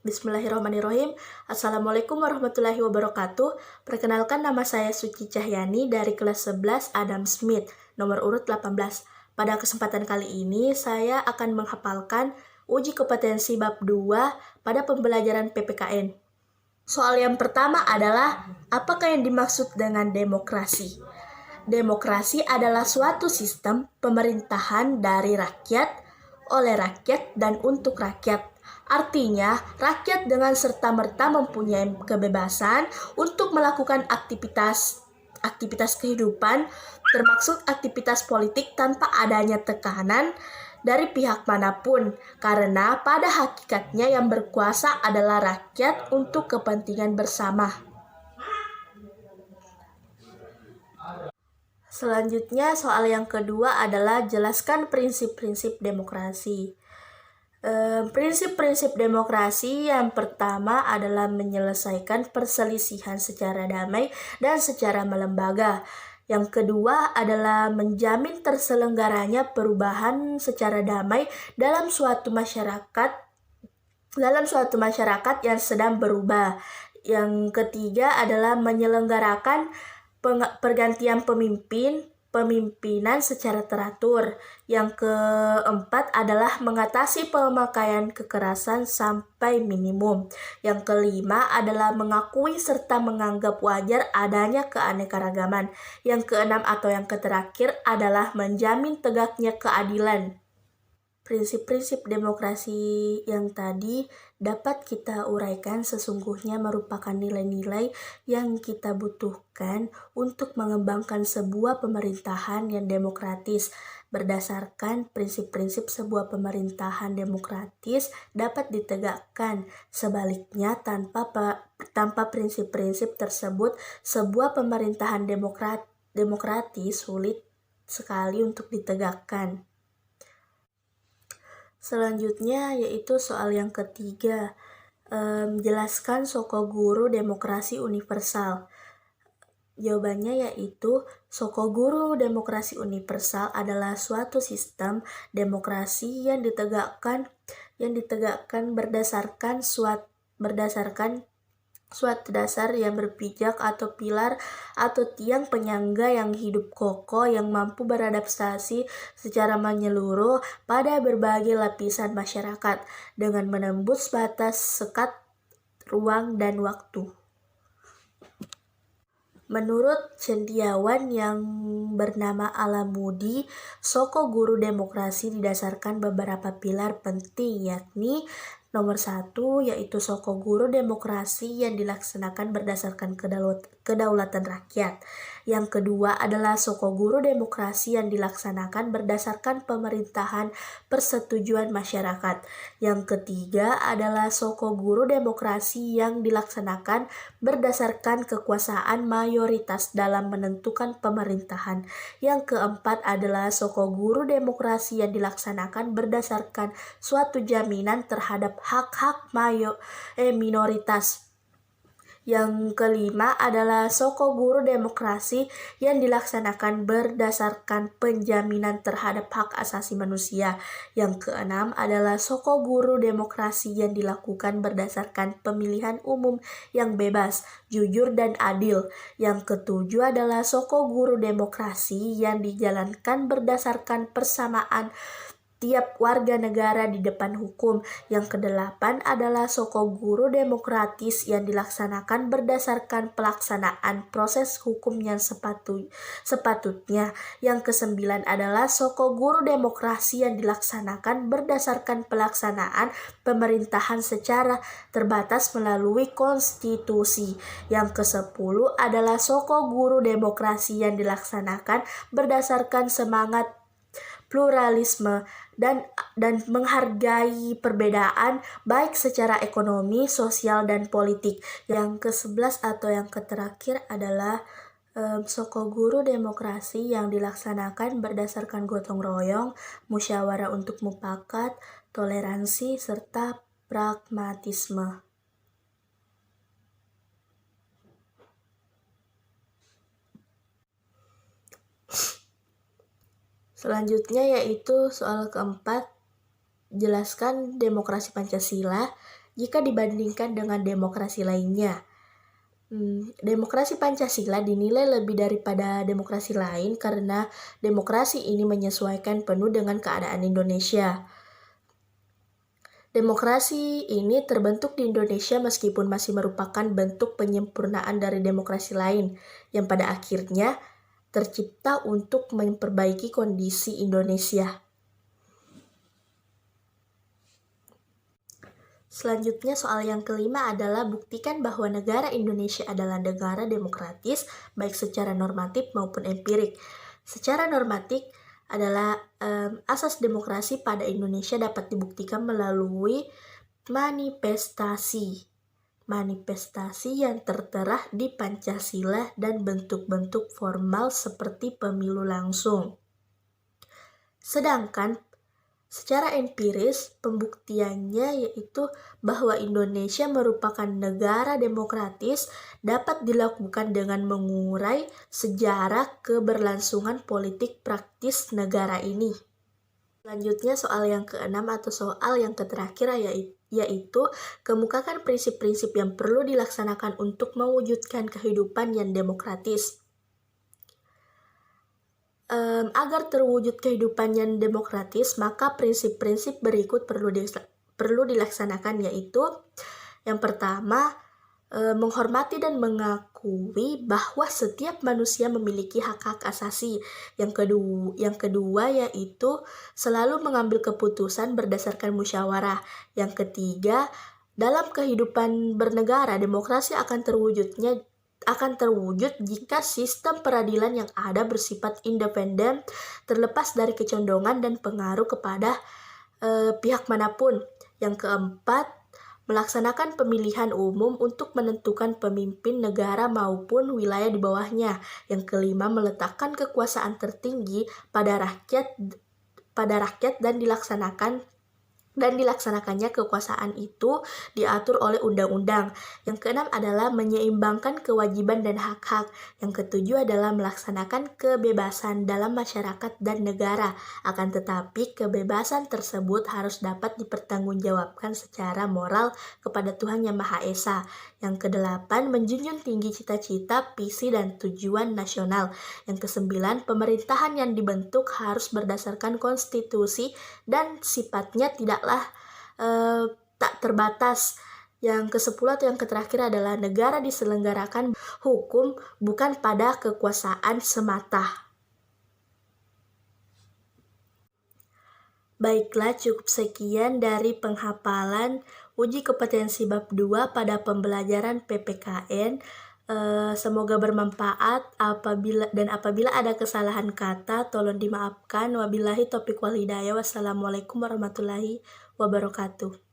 Bismillahirrahmanirrahim. Assalamualaikum warahmatullahi wabarakatuh. Perkenalkan, nama saya Suci Cahyani dari kelas 11 Adam Smith, nomor urut 18. Pada kesempatan kali ini, saya akan menghafalkan uji kompetensi bab 2 pada pembelajaran PPKN. Soal yang pertama adalah, apakah yang dimaksud dengan demokrasi? Demokrasi adalah suatu sistem pemerintahan dari rakyat, oleh rakyat, dan untuk rakyat. Artinya, rakyat dengan serta-merta mempunyai kebebasan untuk melakukan aktivitas kehidupan, termasuk aktivitas politik tanpa adanya tekanan dari pihak manapun, karena pada hakikatnya yang berkuasa adalah rakyat untuk kepentingan bersama. Selanjutnya, soal yang kedua adalah jelaskan prinsip-prinsip demokrasi. Prinsip-prinsip demokrasi yang pertama adalah menyelesaikan perselisihan secara damai dan secara melembaga. Yang kedua adalah menjamin terselenggaranya perubahan secara damai dalam suatu masyarakat yang sedang berubah. Yang ketiga adalah menyelenggarakan pergantian pemimpinan secara teratur. Yang keempat adalah mengatasi pemakaian kekerasan sampai minimum. Yang kelima adalah mengakui serta menganggap wajar adanya keanekaragaman. Yang keenam atau yang terakhir adalah menjamin tegaknya keadilan. Prinsip-prinsip demokrasi yang tadi dapat kita uraikan sesungguhnya merupakan nilai-nilai yang kita butuhkan untuk mengembangkan sebuah pemerintahan yang demokratis. Berdasarkan prinsip-prinsip, sebuah pemerintahan demokratis dapat ditegakkan. Sebaliknya, tanpa prinsip-prinsip tersebut, sebuah pemerintahan demokratis sulit sekali untuk ditegakkan. Selanjutnya yaitu soal yang ketiga, jelaskan Sokoguru demokrasi universal. Jawabannya yaitu Sokoguru demokrasi universal adalah suatu sistem demokrasi yang ditegakkan berdasarkan suatu dasar yang berpijak atau pilar atau tiang penyangga yang hidup kokoh, yang mampu beradaptasi secara menyeluruh pada berbagai lapisan masyarakat dengan menembus batas sekat ruang dan waktu. Menurut cendekiawan yang bernama Alamudi, Sokoguru demokrasi didasarkan beberapa pilar penting, yakni nomor 1 yaitu Sokoguru demokrasi yang dilaksanakan berdasarkan kedaulatan rakyat. Yang kedua adalah Sokoguru demokrasi yang dilaksanakan berdasarkan pemerintahan persetujuan masyarakat. Yang ketiga adalah Sokoguru demokrasi yang dilaksanakan berdasarkan kekuasaan mayoritas dalam menentukan pemerintahan. Yang keempat adalah Sokoguru demokrasi yang dilaksanakan berdasarkan suatu jaminan terhadap hak-hak minoritas. Yang kelima adalah Sokoguru demokrasi yang dilaksanakan berdasarkan penjaminan terhadap hak asasi manusia. Yang keenam adalah Sokoguru demokrasi yang dilakukan berdasarkan pemilihan umum yang bebas, jujur, dan adil. Yang ketujuh adalah Sokoguru demokrasi yang dijalankan berdasarkan persamaan tiap warga negara di depan hukum. Yang kedelapan adalah Sokoguru demokratis yang dilaksanakan berdasarkan pelaksanaan proses hukum yang sepatutnya. Yang kesembilan adalah Sokoguru demokrasi yang dilaksanakan berdasarkan pelaksanaan pemerintahan secara terbatas melalui konstitusi. Yang kesepuluh adalah Sokoguru demokrasi yang dilaksanakan berdasarkan semangat pluralisme dan menghargai perbedaan baik secara ekonomi, sosial, dan politik. Yang ke-11 atau yang terakhir adalah Sokoguru demokrasi yang dilaksanakan berdasarkan gotong royong, musyawarah untuk mufakat, toleransi, serta pragmatisme. Selanjutnya yaitu soal keempat, jelaskan demokrasi Pancasila. jika dibandingkan dengan demokrasi lainnya. Demokrasi Pancasila dinilai lebih daripada demokrasi lain karena demokrasi ini menyesuaikan penuh dengan keadaan Indonesia. Demokrasi ini terbentuk di Indonesia meskipun masih merupakan bentuk penyempurnaan dari demokrasi lain yang pada akhirnya tercipta untuk memperbaiki kondisi Indonesia. Selanjutnya soal yang kelima adalah buktikan bahwa negara Indonesia adalah negara demokratis baik secara normatif maupun empirik. Secara normatif adalah asas demokrasi pada Indonesia dapat dibuktikan melalui manifestasi yang tertera di Pancasila dan bentuk-bentuk formal seperti pemilu langsung. Sedangkan secara empiris, pembuktiannya yaitu bahwa Indonesia merupakan negara demokratis dapat dilakukan dengan mengurai sejarah keberlangsungan politik praktis negara ini. Selanjutnya soal yang keenam atau soal yang terakhir yaitu kemukakan prinsip-prinsip yang perlu dilaksanakan untuk mewujudkan kehidupan yang demokratis. Agar terwujud kehidupan yang demokratis, maka prinsip-prinsip berikut perlu dilaksanakan, yaitu yang pertama, menghormati dan mengakui bahwa setiap manusia memiliki hak-hak asasi. Yang kedua yaitu selalu mengambil keputusan berdasarkan musyawarah. Yang ketiga, dalam kehidupan bernegara, demokrasi akan terwujud jika sistem peradilan yang ada bersifat independen, terlepas dari kecondongan dan pengaruh kepada pihak manapun. Yang keempat, melaksanakan pemilihan umum untuk menentukan pemimpin negara maupun wilayah di bawahnya. Yang kelima, meletakkan kekuasaan tertinggi pada rakyat dan dilaksanakannya kekuasaan itu diatur oleh undang-undang. Yang keenam adalah menyeimbangkan kewajiban dan hak-hak. Yang ketujuh adalah melaksanakan kebebasan dalam masyarakat dan negara. Akan tetapi kebebasan tersebut harus dapat dipertanggungjawabkan secara moral kepada Tuhan Yang Maha Esa. Yang kedelapan, menjunjung tinggi cita-cita, visi, dan tujuan nasional. Yang kesembilan, pemerintahan yang dibentuk harus berdasarkan konstitusi dan sifatnya tidaklah tak terbatas. Yang ke-10 atau yang terakhir adalah negara diselenggarakan hukum bukan pada kekuasaan semata. Baiklah, cukup sekian dari penghafalan uji kompetensi bab 2 pada pembelajaran PPKN. Semoga bermanfaat. Apabila ada kesalahan kata, tolong dimaafkan. Wabillahi taufiq wal hidayah. Wassalamualaikum warahmatullahi wabarakatuh.